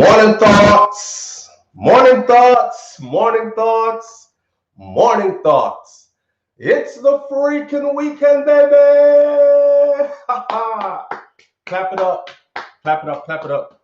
Morning thoughts, morning thoughts, morning thoughts, morning thoughts. It's the freaking weekend, baby! Clap it up, clap it up, clap it up.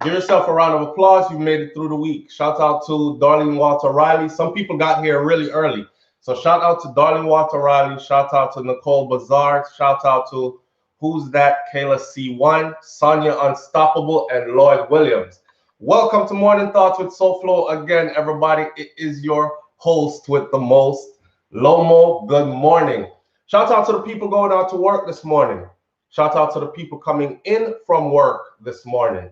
Give yourself a round of applause. You made it through the week. Shout out to Darlene Walter Riley. Some people got here really early. So shout out to Darlene Walter Riley. Shout out to Nicole Bazar. Shout out to Who's That? Kayla C1, Sonia Unstoppable, and Lloyd Williams. Welcome to Morning Thoughts with SoFlo. Again, everybody, it is your host with the most, Lomo. Good morning. Shout out to the people going out to work this morning. Shout out to the people coming in from work this morning.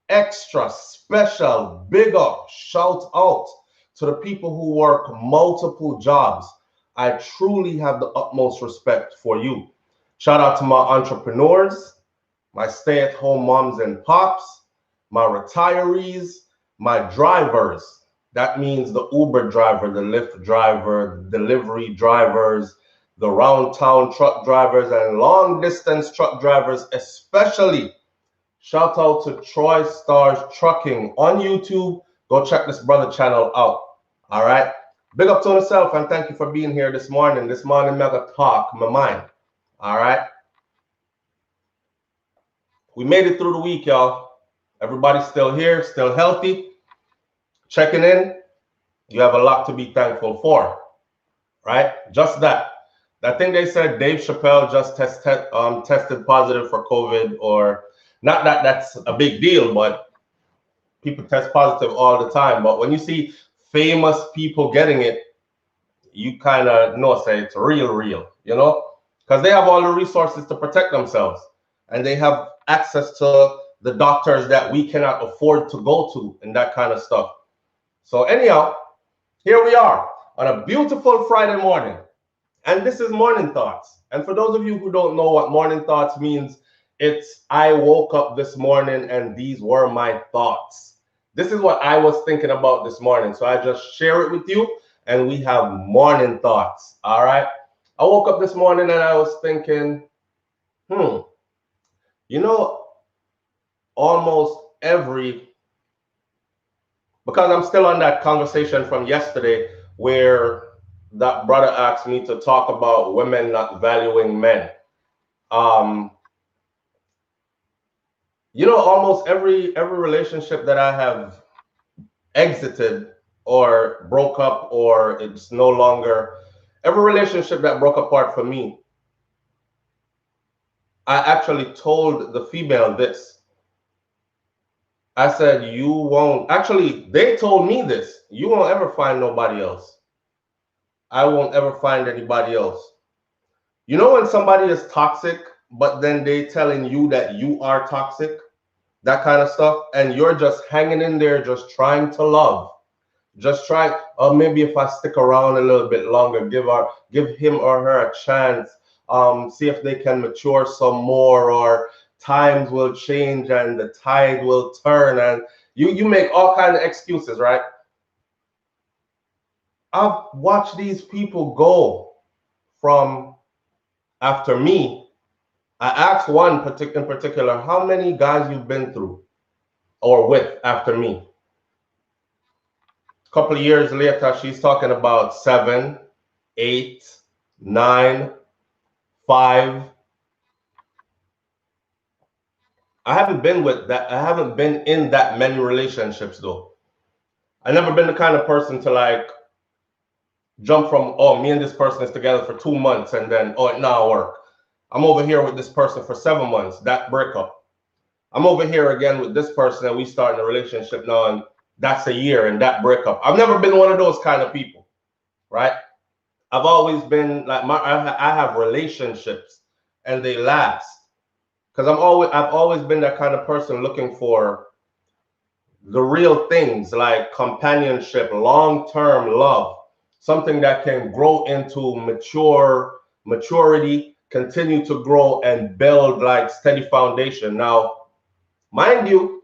Extra special, big up, shout out to the people who work multiple jobs. I truly have the utmost respect for you. Shout out to my entrepreneurs, my stay-at-home moms and pops, my retirees, my drivers. That means the Uber driver, the Lyft driver, delivery drivers, the round-town truck drivers, and long-distance truck drivers especially. Shout out to Troy Stars Trucking on YouTube. Go check this brother channel out. All right. Big up to himself and thank you for being here this morning. This morning, mega talk my mind. All right. We made it through the week, y'all. Everybody's still here, still healthy. Checking in. You have a lot to be thankful for. Right? Just that. That thing they said Dave Chappelle just tested positive for COVID, or not that that's a big deal, but people test positive all the time. But when you see famous people getting it, you kind of know, say it's real, you know, because they have all the resources to protect themselves and they have access to the doctors that we cannot afford to go to and that kind of stuff. So anyhow, here we are on a beautiful Friday morning. And this is Morning Thoughts. And for those of you who don't know what Morning Thoughts means, it's I woke up this morning and these were my thoughts. This is what I was thinking about this morning. So I just share it with you and we have morning thoughts. All right. I woke up this morning and I was thinking, you know, almost because I'm still on that conversation from yesterday where that brother asked me to talk about women not valuing men. You know, almost every relationship that I have exited or broke up, or it's no longer, every relationship that broke apart for me, I actually told the female this. I said, you won't, actually, they told me this, you won't ever find nobody else. I won't ever find anybody else. You know when somebody is toxic, but then they telling you that you are toxic, that kind of stuff, and you're just hanging in there, just trying to love. Just try, or maybe if I stick around a little bit longer, give him or her a chance, see if they can mature some more, or times will change and the tide will turn, and you make all kinds of excuses, right? I've watched these people go from after me. I asked one in particular, how many guys you've been through or with after me? A couple of years later, she's talking about 7, 8, 9, 5. I haven't been with that. I haven't been in that many relationships though. I never been the kind of person to like jump from, oh, me and this person is together for 2 months and then, oh, it now work. I'm over here with this person for 7 months, that breakup. I'm over here again with this person and we start in a relationship now and that's a year and that breakup. I've never been one of those kind of people, right? I've always been like I have relationships and they last because I've always been that kind of person looking for the real things like companionship, long-term love, something that can grow into maturity, continue to grow and build like steady foundation. Now, mind you,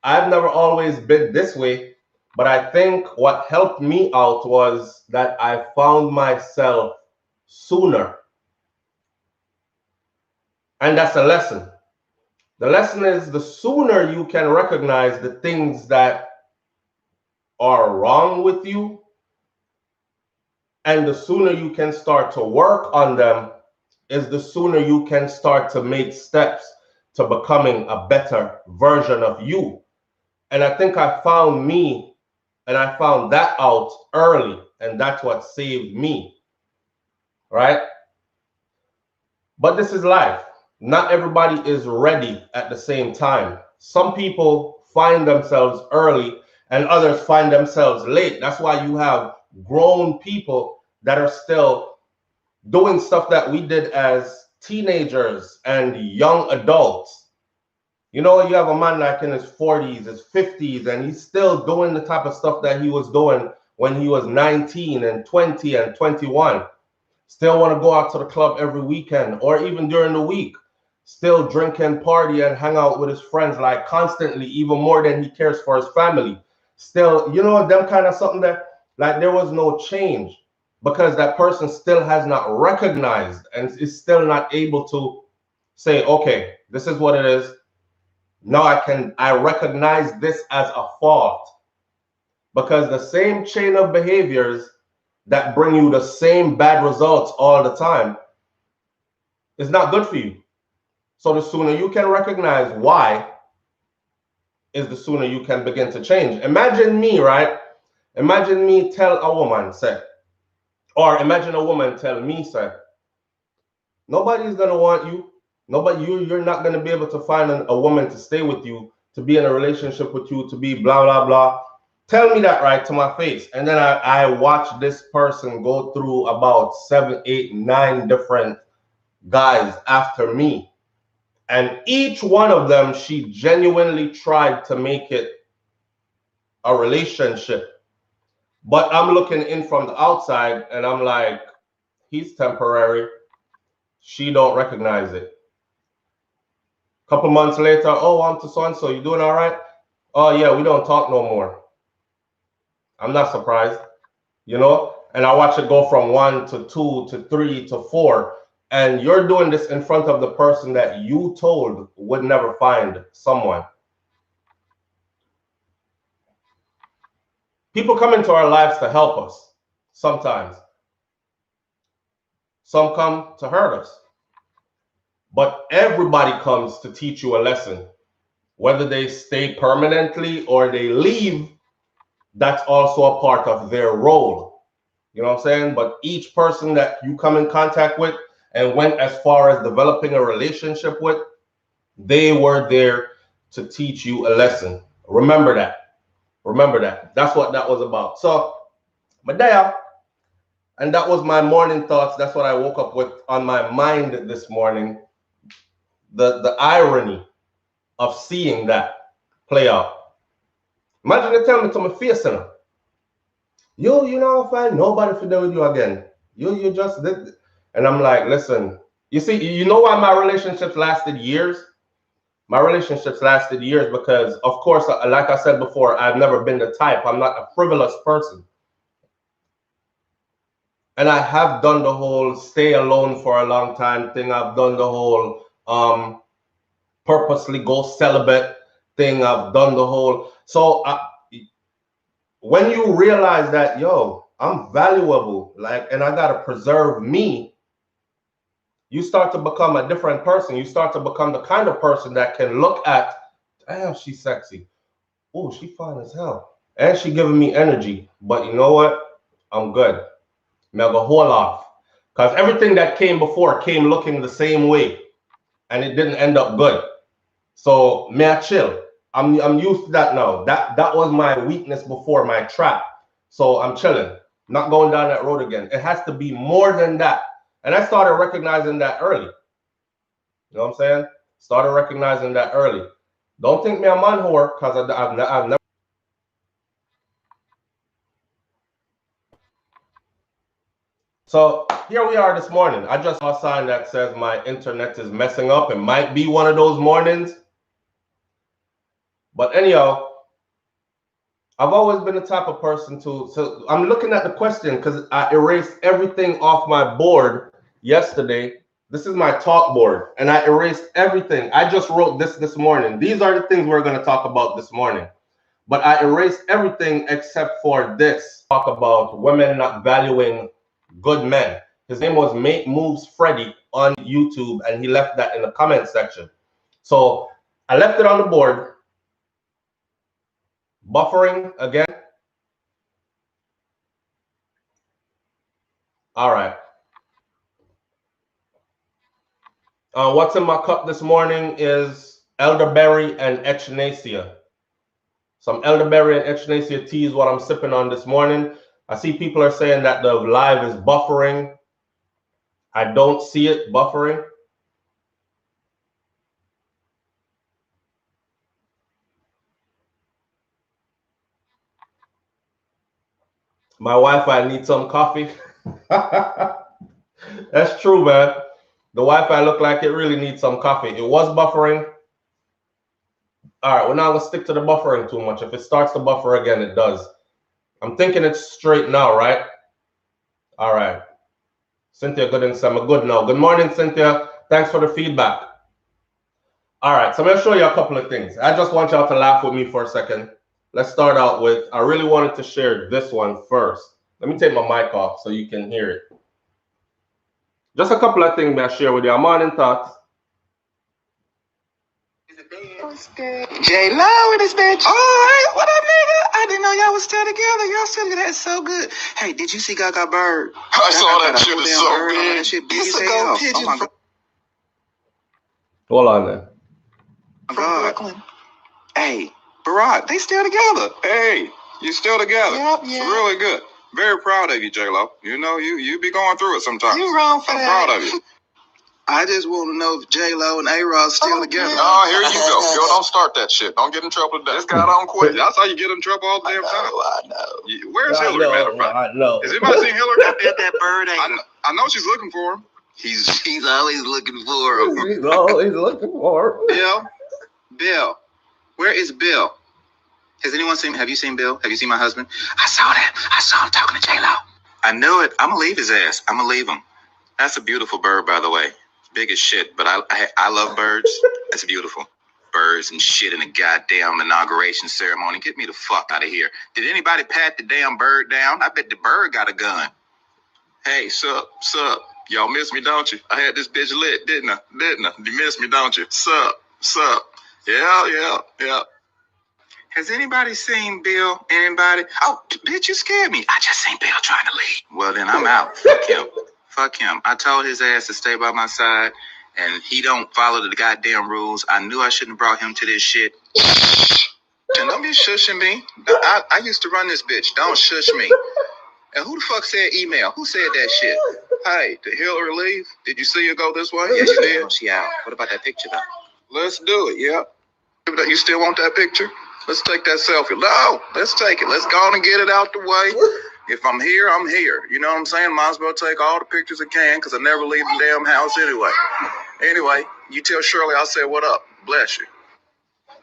I've never always been this way, but I think what helped me out was that I found myself sooner. And that's a lesson. The lesson is the sooner you can recognize the things that are wrong with you, and the sooner you can start to work on them, is the sooner you can start to make steps to becoming a better version of you. And I think I found me, and I found that out early, and that's what saved me, right? But this is life. Not everybody is ready at the same time. Some people find themselves early and others find themselves late. That's why you have grown people that are still doing stuff that we did as teenagers and young adults. You know, you have a man like in his 40s, his 50s, and he's still doing the type of stuff that he was doing when he was 19 and 20 and 21. Still want to go out to the club every weekend or even during the week. Still drink and party and hang out with his friends like constantly, even more than he cares for his family. Still, you know, them kind of something that like there was no change because that person still has not recognized and is still not able to say, okay, this is what it is. Now I recognize this as a fault because the same chain of behaviors that bring you the same bad results all the time is not good for you. So the sooner you can recognize why is the sooner you can begin to change. Imagine me, right? Imagine me tell a woman, say, or imagine a woman tell me, say, nobody's gonna want you. You're not gonna be able to find a woman to stay with you, to be in a relationship with you, to be blah blah blah. Tell me that right to my face. And then I watch this person go through about 7, 8, 9 different guys after me. And each one of them, she genuinely tried to make it a relationship. But I'm looking in from the outside and I'm like, he's temporary. She don't recognize it. Couple months later, oh, I'm to so-and-so, you doing all right? Oh yeah, we don't talk no more. I'm not surprised, you know? And I watch it go from 1 to 2 to 3 to 4. And you're doing this in front of the person that you told would never find someone. People come into our lives to help us sometimes. Some come to hurt us. But everybody comes to teach you a lesson. Whether they stay permanently or they leave, that's also a part of their role. You know what I'm saying? But each person that you come in contact with and went as far as developing a relationship with, they were there to teach you a lesson. Remember that. Remember that. That's what that was about. So, Medea, and that was my morning thoughts. That's what I woke up with on my mind this morning. The irony of seeing that play out. Imagine they tell me to my face, you know, find nobody to do with you again. You just did. And I'm like, listen, you see, you know why my relationships lasted years? My relationships lasted years because, of course, like I said before, I've never been the type. I'm not a frivolous person. And I have done the whole stay alone for a long time thing. I've done the whole purposely go celibate thing. I've done the whole. So when you realize that, yo, I'm valuable, like, and I gotta preserve me, you start to become a different person. You start to become the kind of person that can look at, damn, she's sexy. Oh, she fine as hell. And she giving me energy. But you know what? I'm good. I'm gonna hold off. Because everything that came before came looking the same way. And it didn't end up good. So may I chill. I'm used to that now. That was my weakness before, my trap. So I'm chilling. Not going down that road again. It has to be more than that. And I started recognizing that early. You know what I'm saying? Started recognizing that early. Don't think me a man whore because I've never. So here we are this morning. I just saw a sign that says my internet is messing up. It might be one of those mornings. But anyhow, I've always been the type of person to, so I'm looking at the question because I erased everything off my board yesterday This is my talk board, and I erased everything. I just wrote this morning. These are the things we're going to talk about this morning. But I erased everything except for this. Talk about women not valuing good men. His name was Make Moves Freddy on YouTube, and he left that in the comment section. So I left it on the board. Buffering again. All right. What's in my cup this morning is elderberry and echinacea. Some elderberry and echinacea tea is what I'm sipping on this morning. I see people are saying that the live is buffering. I don't see it buffering. My Wi-Fi needs some coffee. That's true, man. The Wi-Fi look like it really needs some coffee. It was buffering. All right, we're not gonna stick to the buffering too much. If it starts to buffer again, it does. I'm thinking it's straight now, right? All right. Cynthia Gooding, I'm good now. Good morning, Cynthia. Thanks for the feedback. All right, so I'm gonna show you a couple of things. I just want y'all to laugh with me for a second. Let's start out with, I really wanted to share this one first. Let me take my mic off so you can hear it. Just a couple of things I share with you. I'm on in thoughts. J-Lo and this bitch. All right, what up, nigga? I didn't know y'all was still together. Y'all still together. That's so good. Hey, did you see Gaga Bird? I saw that shit. Is so big. That shit big as hell. Oh my God. Hold on there. From Brooklyn. Hey, Barack, they still together. Hey, you still together? Yep, It's really good. Very proud of you, J-Lo. You know, you be going through it sometimes. You wrong for I'm that. proud of you. I just want to know if J-Lo and A-Rod still together. Oh, here you go. Yo, don't start that shit. Don't get in trouble today. This guy don't quit. That's how you get in trouble all the damn time. I know. Where's Hillary, matter of fact? I know. Has anybody seen Hillary? I bet that bird ain't. I know she's looking for him. He's always looking for him. He's always looking for him. Bill. Where is Bill? Has anyone seen? Have you seen Bill? Have you seen my husband? I saw that. I saw him talking to J-Lo. I knew it. I'm gonna leave his ass. I'm gonna leave him. That's a beautiful bird, by the way. Big as shit, but I love birds. That's beautiful. Birds and shit in a goddamn inauguration ceremony. Get me the fuck out of here. Did anybody pat the damn bird down? I bet the bird got a gun. Hey, sup? Y'all miss me, don't you? I had this bitch lit, didn't I? You miss me, don't you? Sup? Yeah. Has anybody seen Bill? Anybody? Oh, bitch, you scared me. I just seen Bill trying to leave. Well, then I'm out. Fuck him. I told his ass to stay by my side, and he don't follow the goddamn rules. I knew I shouldn't have brought him to this shit. And don't be shushing me. I used to run this bitch. Don't shush me. And who the fuck said email? Who said that shit? Hey, did Hillary leave? Did you see her go this way? Yes, you did. She out. What about that picture, though? Let's do it, yeah. You still want that picture? Let's take that selfie. No, let's take it. Let's go on and get it out the way. If I'm here, I'm here. You know what I'm saying? Might as well take all the pictures I can because I never leave the damn house anyway. Anyway, you tell Shirley I said what up. Bless you.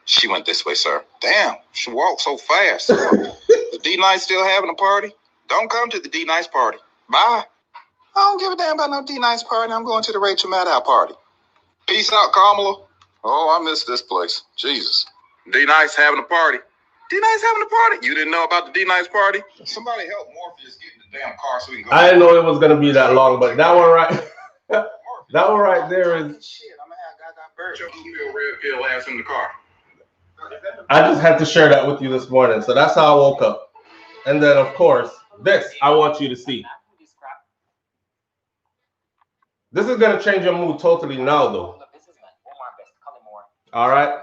She went this way, sir. Damn, she walked so fast. The D-Nice still having a party? Don't come to the D-Nice party. Bye. I don't give a damn about no D-Nice party. I'm going to the Rachel Maddow party. Peace out, Kamala. Oh, I miss this place. Jesus. D-Nice having a party. D-Nice having a party? You didn't know about the D-Nice party? Somebody help Morpheus get in the damn car so we can go. I didn't know it was gonna be that long, but that one right, that one right there is. Shit, I'm gonna have Gaga Bird. Red pill ass in the car. I just had to share that with you this morning, so that's how I woke up. And then, of course, this I want you to see. This is gonna change your mood totally now, though. All right.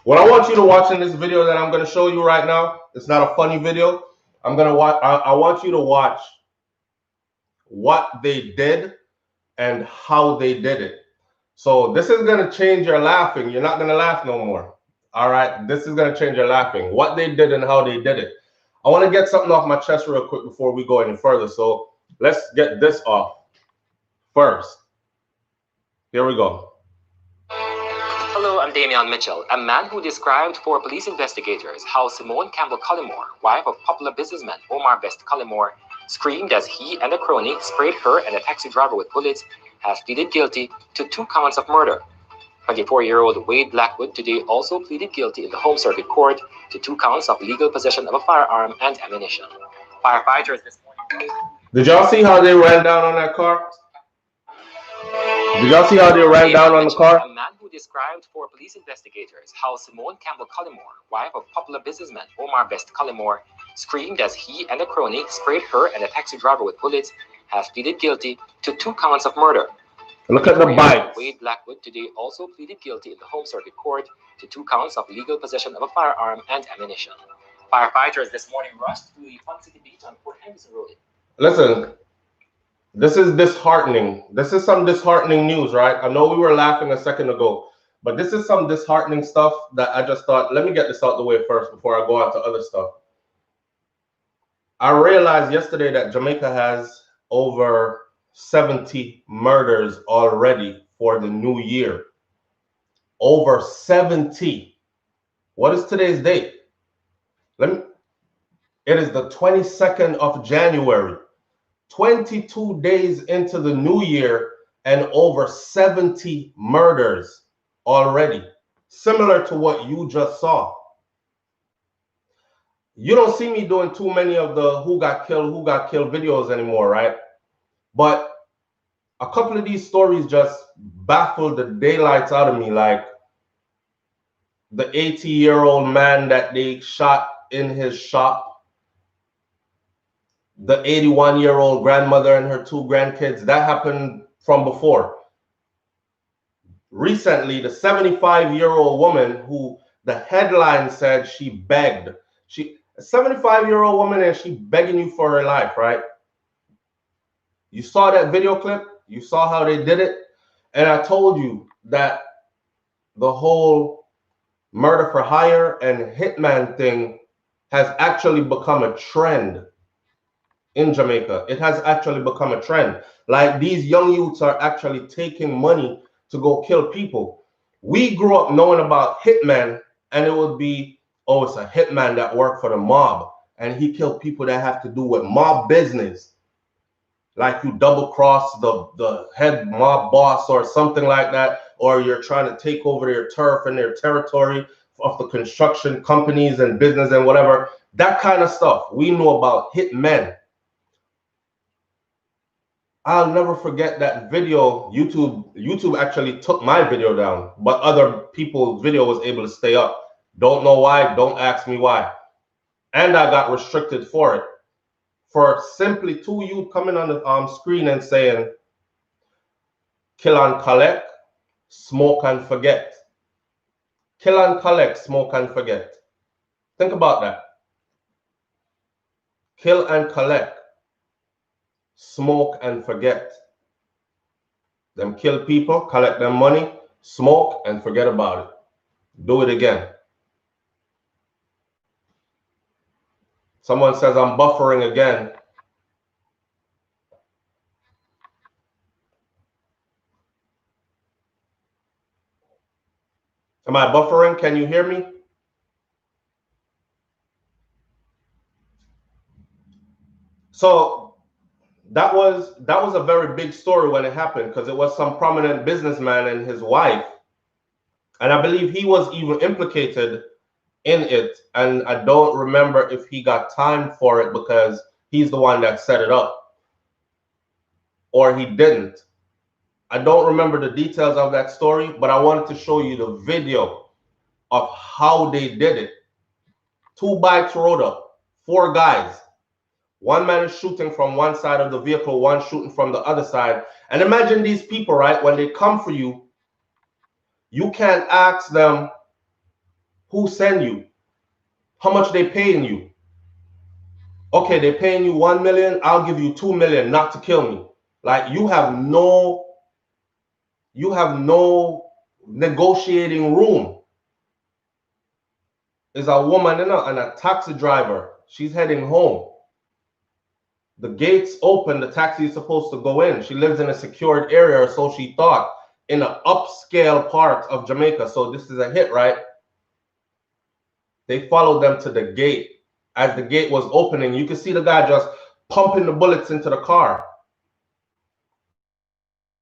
What I want you to watch in this video that I'm going to show you right now, it's not a funny video. I'm going to watch. I want you to watch what they did and how they did it. So this is going to change your laughing. You're not going to laugh no more. All right. This is going to change your laughing. What they did and how they did it. I want to get something off my chest real quick before we go any further. So let's get this off first. Here we go. Hello, I'm Damian Mitchell, a man who described for police investigators how Simone Campbell Cullimore, wife of popular businessman Omar Best Cullimore, screamed as he and a crony sprayed her and a taxi driver with bullets, has pleaded guilty to 2 counts of murder. 24-year-old Wade Blackwood today also pleaded guilty in the Home Circuit Court to 2 counts of legal possession of a firearm and ammunition. Firefighters this morning. Did y'all see how they ran down on that car? Did y'all see how they ran down on the car? A man who described for police investigators how Simone Campbell Cullimore, wife of popular businessman Omar Best Cullimore, screamed as he and a crony sprayed her and a taxi driver with bullets, has pleaded guilty to 2 counts of murder. Look at the bikes. Wade Blackwood today also pleaded guilty in the Home Circuit Court to 2 counts of legal possession of a firearm and ammunition. Firefighters this morning rushed to the Fun City Beach on Port Henderson Road. Listen, this is disheartening. This is some disheartening news, right? I know we were laughing a second ago, but this is some disheartening stuff that I just thought, let me get this out the way first before I go on to other stuff. I realized yesterday that Jamaica has over 70 murders already for the new year. Over 70. What is today's date? It is the 22nd of January. 22 days into the new year and over 70 murders already. Similar to what you just saw. You don't see me doing too many of the who got killed videos anymore, right? But a couple of these stories just baffled the daylights out of me, like the 80-year-old man that they shot in his shop, the 81-year-old grandmother and her 2 grandkids. That happened from before. Recently, the 75-year-old woman who the headline said she begged. A 75-year-old woman, and she begging you for her life, right? You saw that video clip. You saw how they did it. And I told you that the whole murder for hire and hitman thing has actually become a trend in Jamaica. It has actually become a trend. Like, these young youths are actually taking money to go kill people. We grew up knowing about hitman, and it would be, oh, it's a hitman that worked for the mob, and he killed people that have to do with mob business. Like, you double cross the head mob boss or something like that, or you're trying to take over their turf and their territory of the construction companies and business and whatever. That kind of stuff. We know about hitmen. I'll never forget that video. YouTube actually took my video down, but other people's video was able to stay up. Don't know why. Don't ask me why. And I got restricted for it. For simply 2 youth coming on the screen and saying, kill and collect, smoke and forget. Kill and collect, smoke and forget. Think about that. Kill and collect, smoke and forget. Them kill people, collect them money, smoke and forget about it. Do it again. Someone says I'm buffering again. Am I buffering? Can you hear me? So that was a very big story when it happened, because it was some prominent businessman and his wife. And I believe he was even implicated in it, and I don't remember if he got time for it because he's the one that set it up, or he didn't. I don't remember the details of that story, but I wanted to show you the video of how they did it. 2 bikes rode up, 4 guys. One man is shooting from one side of the vehicle, one shooting from the other side. And imagine these people, right? When they come for you, you can't ask them who sent you, how much they paying you. Okay, they're paying you 1 million. I'll give you 2 million not to kill me. Like, you have no negotiating room. There's a woman and a taxi driver. She's heading home. The gates open. The taxi is supposed to go in. She lives in a secured area, or so she thought, in an upscale part of Jamaica. So this is a hit, right? They followed them to the gate. As the gate was opening, you could see the guy just pumping the bullets into the car.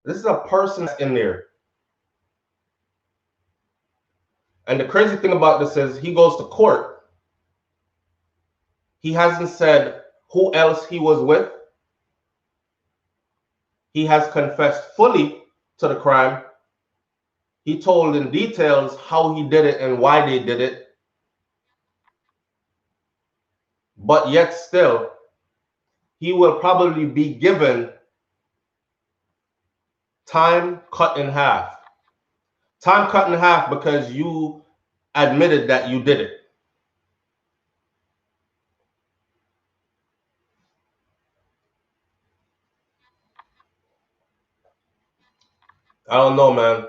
This is a person that's in there. And the crazy thing about this is he goes to court. He hasn't said who else he was with. He has confessed fully to the crime. He told in details how he did it and why they did it. But yet still, he will probably be given time cut in half. Time cut in half because you admitted that you did it. I don't know, man.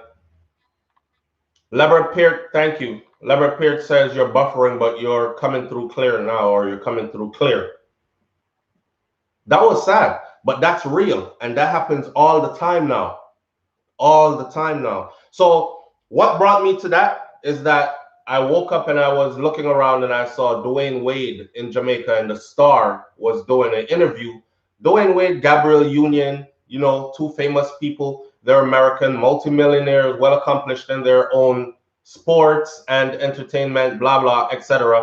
Leopard Peart, thank you. Leopard Peart says you're buffering, but you're coming through clear now, or you're coming through clear. That was sad, but that's real. And that happens all the time now. All the time now. So what brought me to that is that I woke up and I was looking around and I saw Dwayne Wade in Jamaica, and the Star was doing an interview. Dwayne Wade, Gabrielle Union, you know, two famous people. They're American, multimillionaires, well accomplished in their own sports and entertainment, blah, blah, etc.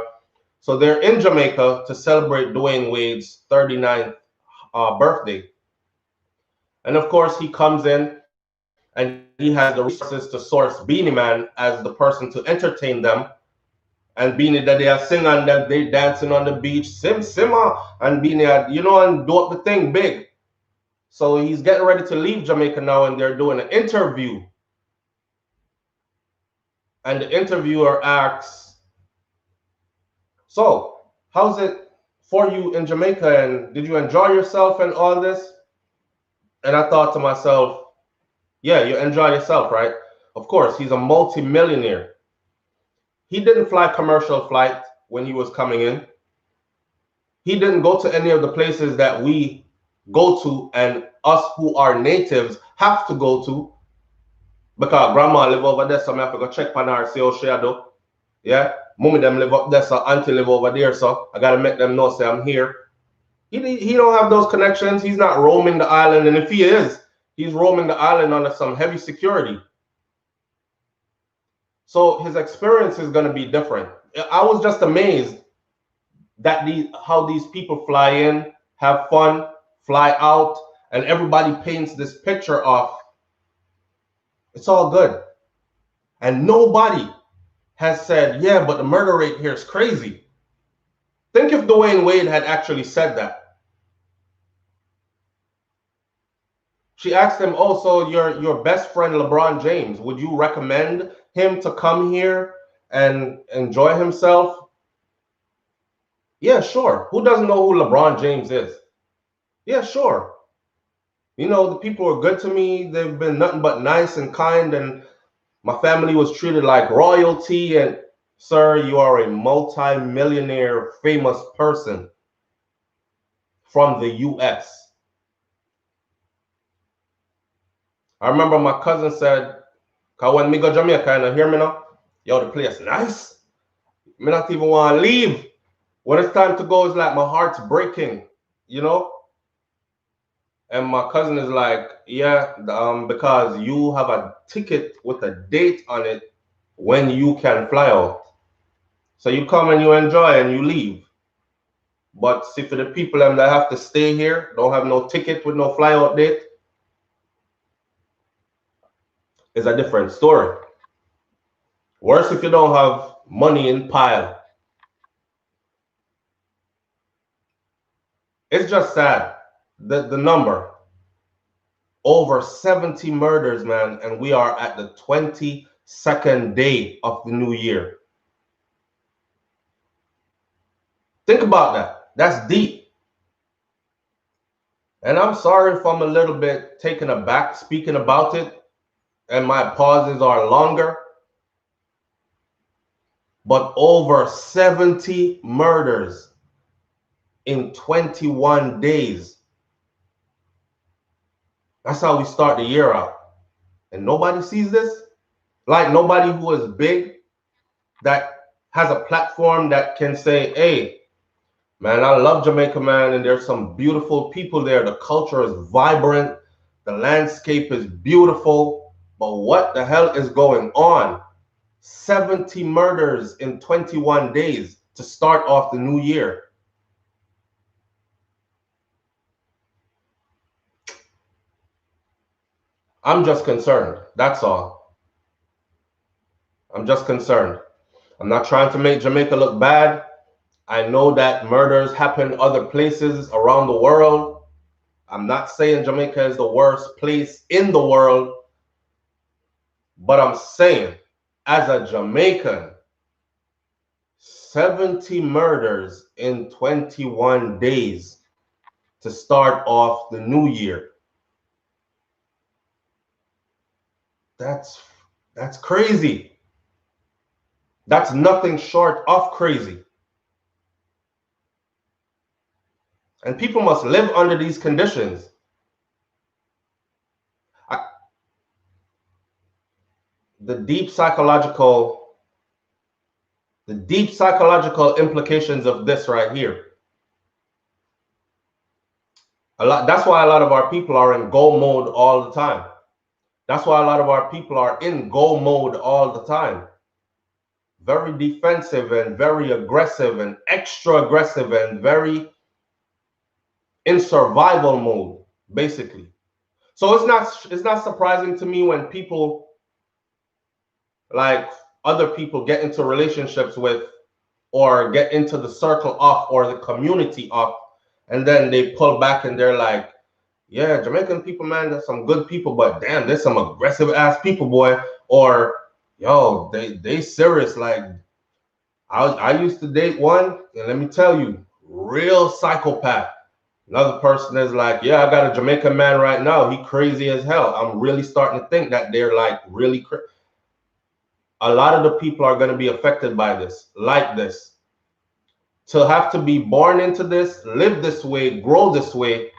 So they're in Jamaica to celebrate Dwayne Wade's 39th birthday. And of course, he comes in and he has the resources to source Beanie Man as the person to entertain them. And Beanie that they are singing and that they dancing on the beach, Simmer, and Beanie, you know, and do up the thing big. So he's getting ready to leave Jamaica now, and they're doing an interview. And the interviewer asks, so how's it for you in Jamaica, and did you enjoy yourself and all this? And I thought to myself, yeah, you enjoy yourself, right? Of course, he's a multi-millionaire. He didn't fly commercial flight when he was coming in. He didn't go to any of the places that we go to and us who are natives have to go to, because grandma live over there, so I have to go check on her, see how she do. Yeah, mommy them live up there, so auntie live over there, so I gotta make them know, say I'm here. He don't have those connections. He's not roaming the island, and if he is, he's roaming the island under some heavy security. So his experience is going to be different. I was just amazed that how these people fly in, have fun, fly out, and everybody paints this picture of it's all good. And nobody has said, yeah, but the murder rate here is crazy. Think if Dwayne Wade had actually said that. She asked him, oh, so your best friend LeBron James, would you recommend him to come here and enjoy himself? Yeah, sure. Who doesn't know who LeBron James is? Yeah, sure. You know, the people are good to me. They've been nothing but nice and kind, and my family was treated like royalty. And sir, you are a multi-millionaire famous person from the US. I remember my cousin said, cause when me go Jamaica, and hear me now, yo, the place nice. Me not even want to leave. When it's time to go, it's like my heart's breaking, you know? And my cousin is like, yeah, because you have a ticket with a date on it when you can fly out. So you come and you enjoy and you leave. But see, for the people that have to stay here, don't have no ticket with no fly out date, it's a different story. Worse if you don't have money in pile. It's just sad. The number. Over 70 murders, man, and we are at the 22nd day of the new year. Think about that. That's deep. And I'm sorry if I'm a little bit taken aback speaking about it, and my pauses are longer. But over 70 murders in 21 days. That's how we start the year out. And nobody sees this? Like nobody who is big that has a platform that can say, hey, Man, I love Jamaica, man, and there's some beautiful people there. The culture is vibrant, the landscape is beautiful. But what the hell is going on? 70 murders in 21 days to start off the new year. I'm just concerned. That's all. I'm just concerned. I'm not trying to make Jamaica look bad. I know that murders happen other places around the world. I'm not saying Jamaica is the worst place in the world, but I'm saying, as a Jamaican, 70 murders in 21 days to start off the new year. That's crazy. That's nothing short of crazy. And people must live under these conditions. The deep psychological implications of this right here. That's why a lot of our people are in go mode all the time. That's why a lot of our people are in go mode all the time. Very defensive and very aggressive and extra aggressive and very in survival mode, basically. So it's not surprising to me when people, like other people, get into relationships with or get into the circle of or the community of, and then they pull back and they're like, yeah, Jamaican people, man, there's some good people, but damn, there's some aggressive ass people, boy. Or yo, they serious. Like I used to date one, and let me tell you, real psychopath. Another person is like, yeah, I got a Jamaican man right now. He crazy as hell. I'm really starting to think that they're like really crazy. A lot of the people are going to be affected by this, like this. To have to be born into this, live this way, grow this way,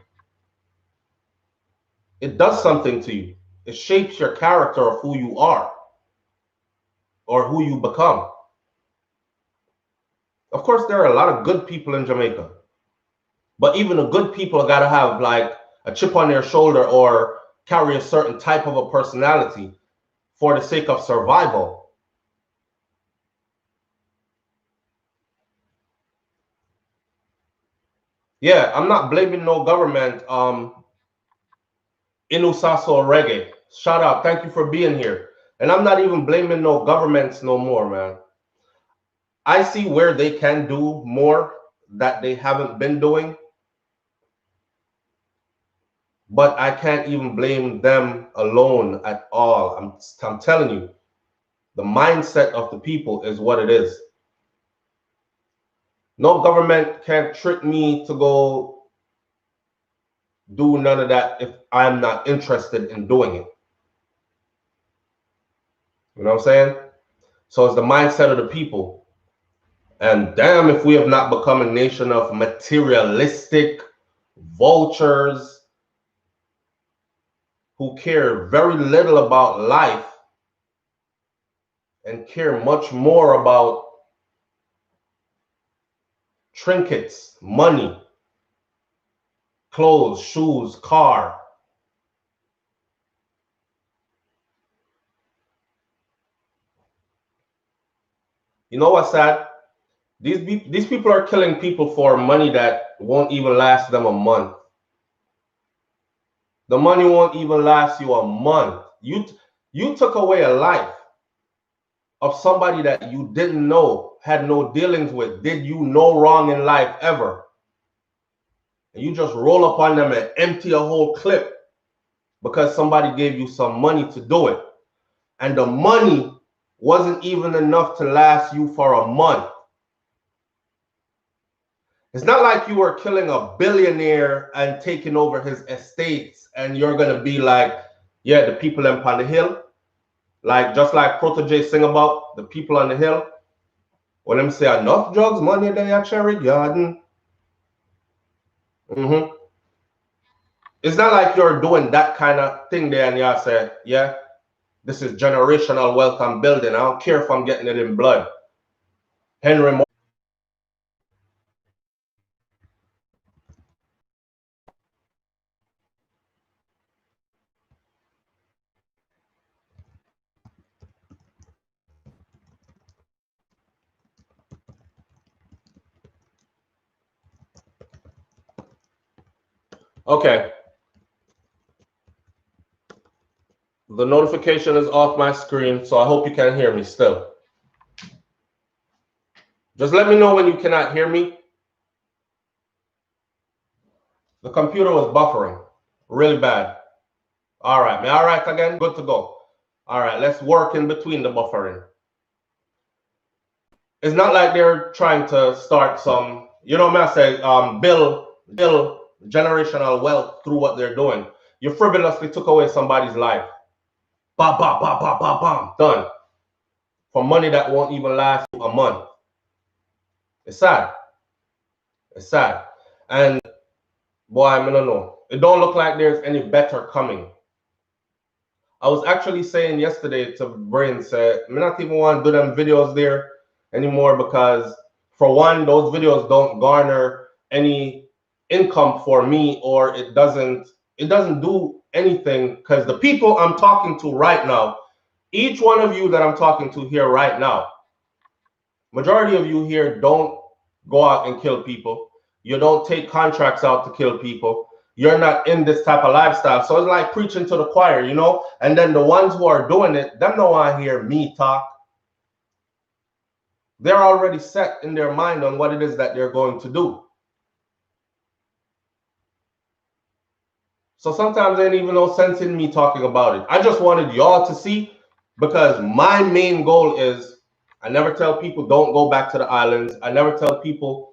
it does something to you. It shapes your character of who you are or who you become. Of course, there are a lot of good people in Jamaica, but even the good people got to have like a chip on their shoulder or carry a certain type of a personality for the sake of survival. Yeah, I'm not blaming no government. Inusaso Reggae, shout out. Thank you for being here. And I'm not even blaming no governments no more, man. I see where they can do more that they haven't been doing, but I can't even blame them alone at all. I'm telling you, the mindset of the people is what it is. No government can trick me to go do none of that if I'm not interested in doing it. You know what I'm saying? So it's the mindset of the people. And damn if we have not become a nation of materialistic vultures who care very little about life and care much more about trinkets, money, clothes, shoes, car. You know what's sad? These people are killing people for money that won't even last them a month. The money won't even last you a month. You took away a life of somebody that you didn't know, had no dealings with, did you no wrong in life ever. And you just roll up on them and empty a whole clip because somebody gave you some money to do it. And the money wasn't even enough to last you for a month. It's not like you were killing a billionaire and taking over his estates and you're going to be like, yeah, the people on the hill, like just like Protege sing about the people on the hill. When them say enough drugs, money, they are cherry garden. It's not like you're doing that kind of thing there and you say, yeah, this is generational wealth I'm building. I don't care if I'm getting it in blood. Henry Okay. The notification is off my screen, so I hope you can hear me still. Just let me know when you cannot hear me. The computer was buffering really bad. All right, all right again, good to go. All right, let's work in between the buffering. It's not like they're trying to start some, you know what I say, build generational wealth through what they're doing. You frivolously took away somebody's life. Bam, bam, bam, bam, bam, bam, done. For money that won't even last a month. It's sad. It's sad. And boy, I don't know. It don't look like there's any better coming. I was actually saying yesterday to Brain, said, I not even want to do them videos there anymore because, for one, those videos don't garner any income for me, or it doesn't do anything, because the people I'm talking to right now, each one of you that I'm talking to here right now, majority of you here don't go out and kill people. You don't take contracts out to kill people. You're not in this type of lifestyle. So it's like preaching to the choir, you know? And then the ones who are doing it, them don't want to hear me talk. They're already set in their mind on what it is that they're going to do. So sometimes there ain't even no sense in me talking about it. I just wanted y'all to see, because my main goal is, I never tell people don't go back to the islands. I never tell people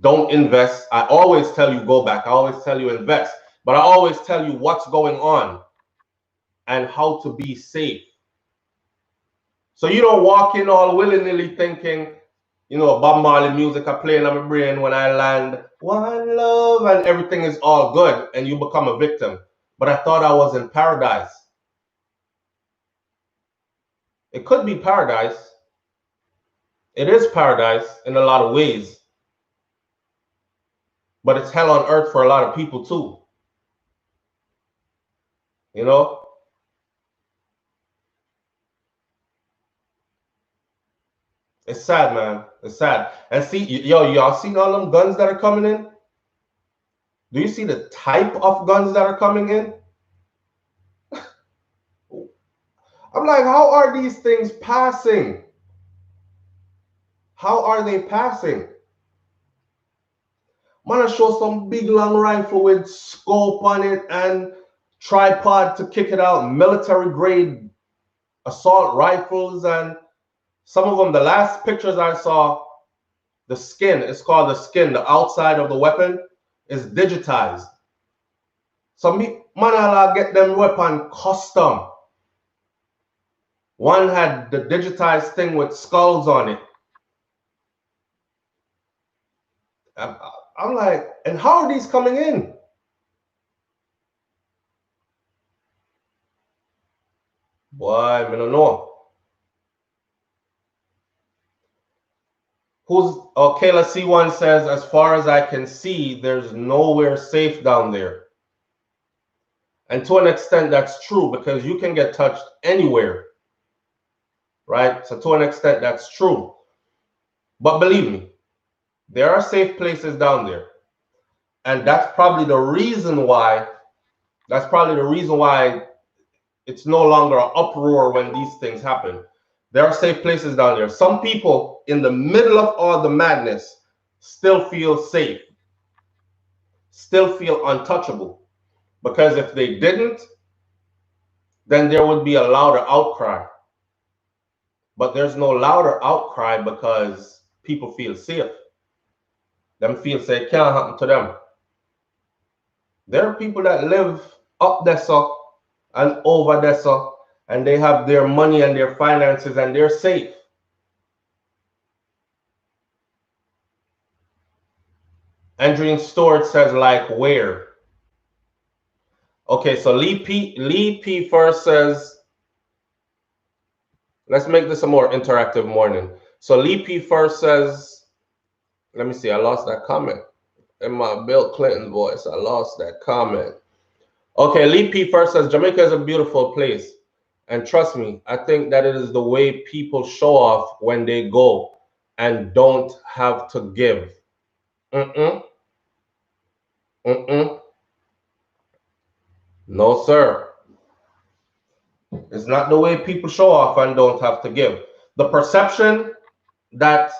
don't invest. I always tell you go back. I always tell you invest. But I always tell you what's going on and how to be safe. So you don't walk in all willy-nilly thinking, you know, Bob Marley music I play in my brain when I land, one love, and everything is all good, and you become a victim. But I thought I was in paradise. It could be paradise. It is paradise in a lot of ways. But it's hell on earth for a lot of people too. You know? It's sad, man. It's sad. And see, y'all seen all them guns that are coming in? Do you see the type of guns that are coming in? I'm like, how are these things passing? How are they passing? Man, I show some big long rifle with scope on it and tripod to kick it out, military grade assault rifles, and some of them, the last pictures I saw, the skin, it's called the skin, the outside of the weapon is digitized. So man, I'll get them weapon custom. One had the digitized thing with skulls on it. I'm like, and how are these coming in? Boy, I don't know. Kayla C1 says, as far as I can see, there's nowhere safe down there. And to an extent, that's true, because you can get touched anywhere. Right? So to an extent, that's true. But believe me, there are safe places down there. And that's probably the reason why, it's no longer an uproar when these things happen. There are safe places down there. Some people in the middle of all the madness still feel safe, still feel untouchable. Because if they didn't, then there would be a louder outcry. But there's no louder outcry because people feel safe. Them feel say it can't happen to them. There are people that live up there so and over there so, and they have their money and their finances and they're safe. Andrew Stewart says, like where? Okay, so Lee P first says, let's make this a more interactive morning. So Lee P first says, let me see, I lost that comment. In my Bill Clinton voice, I lost that comment. Okay, Lee P first says, Jamaica is a beautiful place. And trust me, I think that it is the way people show off when they go and don't have to give. No, sir. It's not the way people show off and don't have to give. The perception that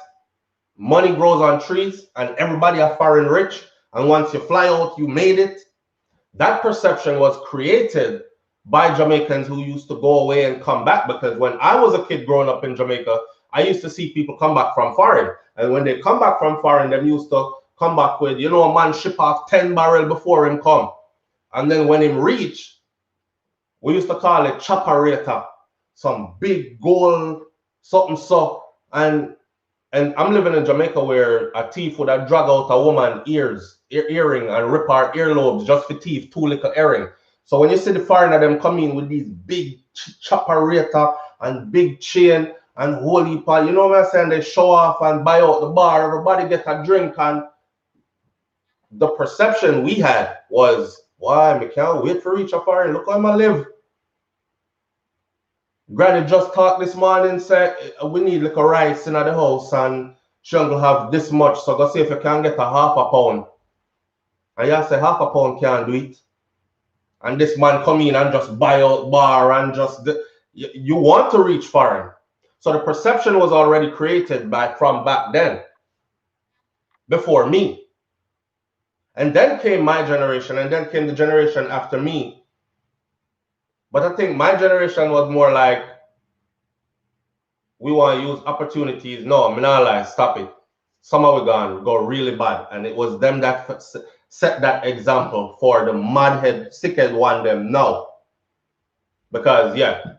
money grows on trees and everybody are foreign rich, and once you fly out, you made it. That perception was created by Jamaicans who used to go away and come back, because when I was a kid growing up in Jamaica, I used to see people come back from foreign. And when they come back from foreign, them used to come back with, a man ship off 10 barrel before him come. And then when him reach, we used to call it chapareta, some big gold something so. And I'm living in Jamaica where a thief would have drag out a woman's earring and rip her earlobes just for thief, 2 little earring. So when you see the foreigner them coming with these big chapareta and big chain and holy pot, you know what I'm saying? They show off and buy out the bar, everybody get a drink, and the perception we had was, why, I can't wait for reach a foreign, look how I live. Granny just talked this morning, said we need like a rice in the house and she will have this much. So go see if you can get a half a pound. And you say half a pound can't do it. And this man come in and just buy out bar and just you want to reach foreign. So the perception was already created from back then, before me. And then came my generation, and then came the generation after me. But I think my generation was more like, we want to use opportunities. No, I'm not lying. Stop it. Somehow we go really bad. And it was them that set that example for the madhead, sickhead one them now. Because, yeah,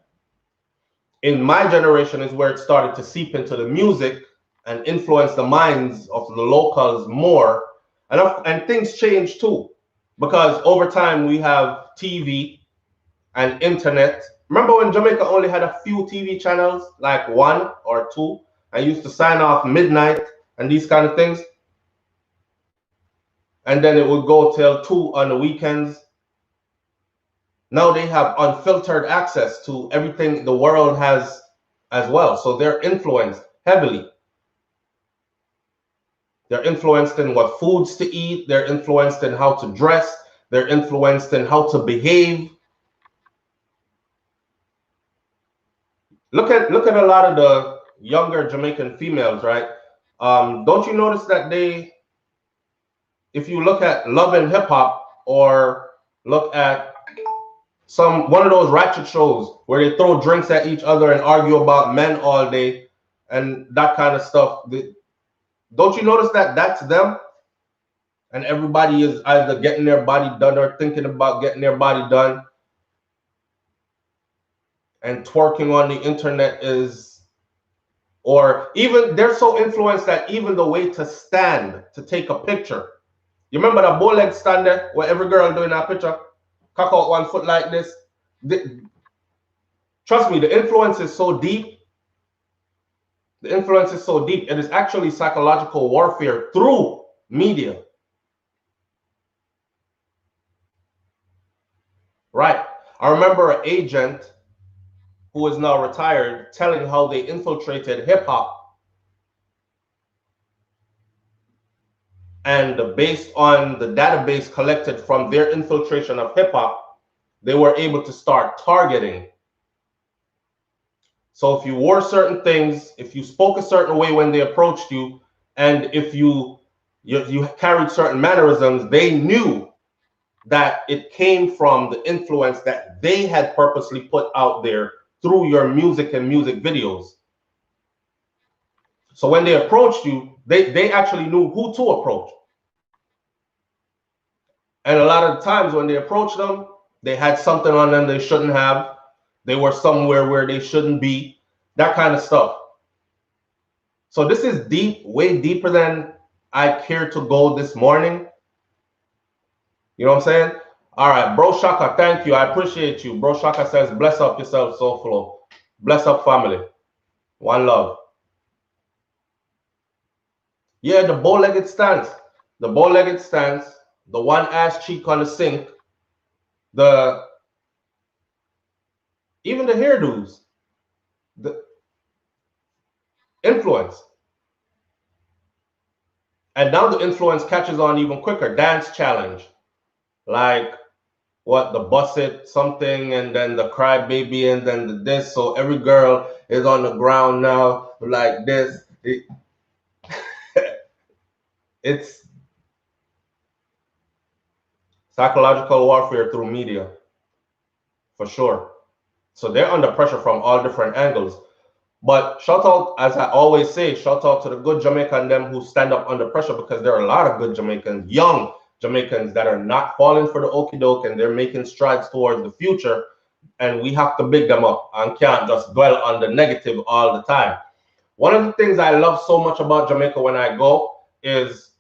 in my generation is where it started to seep into the music and influence the minds of the locals more. And things change too. Because over time we have TV and internet. Remember when Jamaica only had a few TV channels, like 1 or 2, and used to sign off midnight and these kind of things? And then it would go till 2 on the weekends. Now they have unfiltered access to everything the world has as well. So they're influenced heavily. They're influenced in what foods to eat. They're influenced in how to dress. They're influenced in how to behave. Look at a lot of the younger Jamaican females, right? Don't you notice that if you look at Love and Hip Hop, or look at one of those ratchet shows where they throw drinks at each other and argue about men all day and that kind of stuff, don't you notice that that's them? And everybody is either getting their body done or thinking about getting their body done. And twerking on the internet is, or even they're so influenced that even the way to stand to take a picture. You remember the bow leg stand there where every girl doing a picture, cock out 1 foot like this? Trust me, the influence is so deep. The influence is so deep. It is actually psychological warfare through media. Right. I remember an agent who is now retired telling how they infiltrated hip hop. And based on the database collected from their infiltration of hip hop, they were able to start targeting. So if you wore certain things, if you spoke a certain way when they approached you, and if you carried certain mannerisms, they knew that it came from the influence that they had purposely put out there through your music and music videos. So when they approached you, they actually knew who to approach. And a lot of the times when they approached them, they had something on them they shouldn't have. They were somewhere where they shouldn't be, that kind of stuff. So this is deep, way deeper than I care to go this morning. You know what I'm saying? All right, Bro Shaka, thank you. I appreciate you. Bro Shaka says, bless up yourself, Soul Flow. Bless up, family. One love. Yeah, the bow-legged stance. The bow-legged stance, the one ass cheek on the sink, even the hairdos, the influence. And now the influence catches on even quicker. Dance challenge. Like, what the bust it something, and then the cry baby, and then the this. So every girl is on the ground now like this. It's psychological warfare through media, for sure. So they're under pressure from all different angles. But shout out, as I always say, shout out to the good Jamaican them who stand up under pressure, because there are a lot of good Jamaicans, young Jamaicans, that are not falling for the okie doke, and they're making strides towards the future. And we have to big them up and can't just dwell on the negative all the time. One of the things I love so much about Jamaica when I go is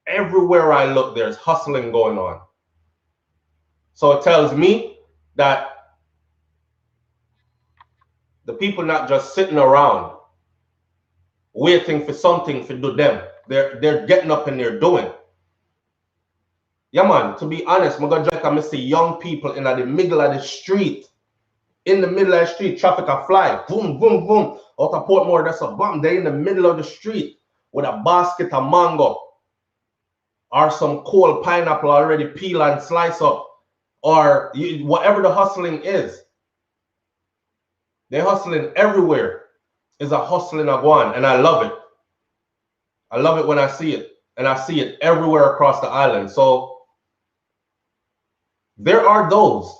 everywhere I look, there's hustling going on. So it tells me that the people not just sitting around waiting for something to do them. They're getting up and they're doing. Yeah, man, to be honest, I'm gonna see young people in the middle of the street. In the middle of the street, traffic a fly. Boom, boom, boom. Out of Portmore, there's a bomb. They're in the middle of the street with a basket of mango or some cold pineapple already peel and slice up, or whatever the hustling is. They're hustling everywhere. Is a hustling agwan, and I love it. I love it when I see it, and I see it everywhere across the island. So there are those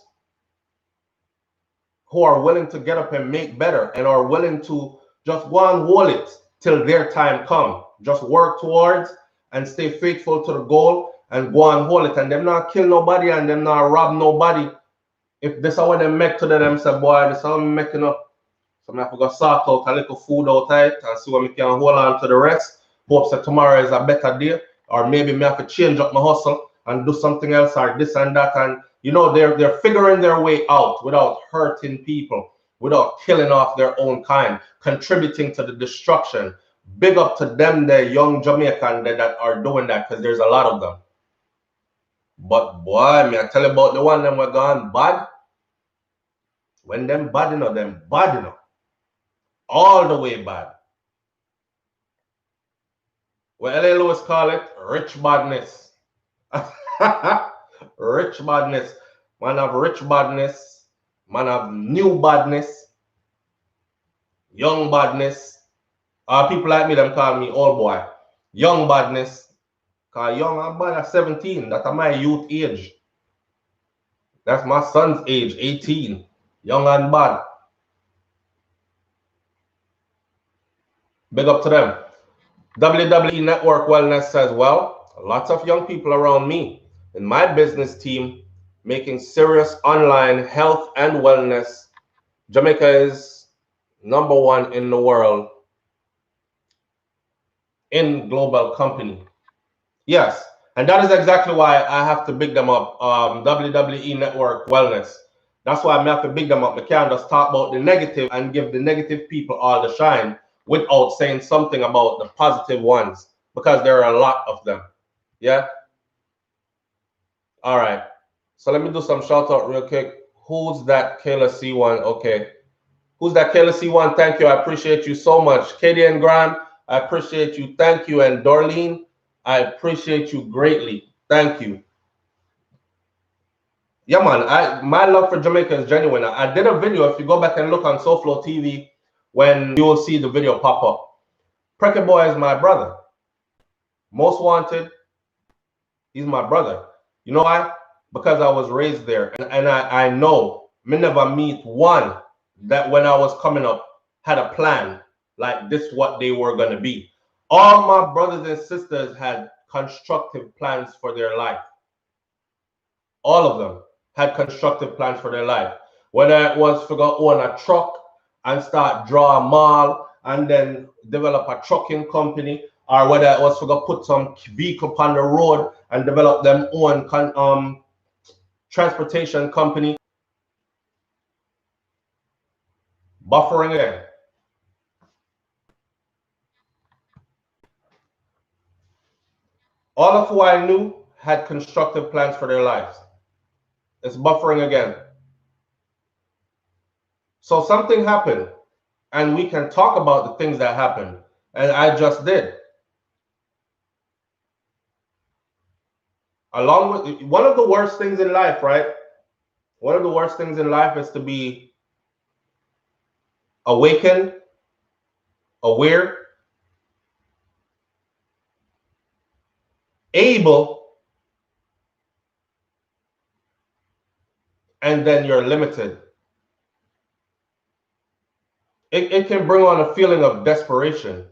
who are willing to get up and make better, and are willing to just go and hold it till their time come. Just work towards and stay faithful to the goal and go and hold it. And them not kill nobody and them not rob nobody. If this is what they make to them, say, boy, this is what I'm making up. So I have to go sort out a little food out of it and see what we can hold on to the rest. Hope that tomorrow is a better day. Or maybe I have to change up my hustle and do something else, or this and that. And you know, they're figuring their way out without hurting people, without killing off their own kind, contributing to the destruction. Big up to them, the young Jamaican that are doing that, because there's a lot of them. But boy, me I tell you about the one them were gone bad. When them bad enough, them bad enough. All the way bad. What L.A. Lewis call it? Rich badness. Rich badness. Man have rich badness. Man have new badness. Young badness. People like me, them call me old boy. Young badness. Because young and bad at 17. That's my youth age. That's my son's age, 18. Young and bad. Big up to them. WWE Network Wellness says, well, lots of young people around me in my business team making serious online health and wellness. Jamaica is #1 in the world in global company. Yes, and that is exactly why I have to big them up. WWE Network Wellness. That's why I have to big them up. I can't just talk about the negative and give the negative people all the shine without saying something about the positive ones, because there are a lot of them. Yeah. All right. So let me do some shout out real quick. Who's that Kayla C1? Okay. Who's that Kayla C1? Thank you. I appreciate you so much. Katie and Graham, I appreciate you. Thank you. And Darlene, I appreciate you greatly. Thank you. Yeah, man. My love for Jamaica is genuine. I did a video. If you go back and look on SoFlo TV, when you will see the video pop up. Precky Boy is my brother. Most Wanted, he's my brother. You know why? Because I was raised there. And I know me never meet one that when I was coming up had a plan like this, what they were going to be. All my brothers and sisters had constructive plans for their life. All of them had constructive plans for their life. Whether it was to go own a truck and start draw a mall and then develop a trucking company, or whether it was to go put some vehicle on the road and develop them own transportation company. Buffering again. All of who I knew had constructive plans for their lives. It's buffering again. So something happened, and we can talk about the things that happened, and I just did. Along with one of the worst things in life, right, One of the worst things in life is to be awakened, aware, able, and then you're limited. It can bring on a feeling of desperation.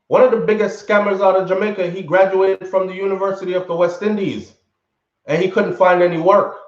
One of the biggest scammers out of Jamaica, he graduated from the University of the West Indies, and he couldn't find any work.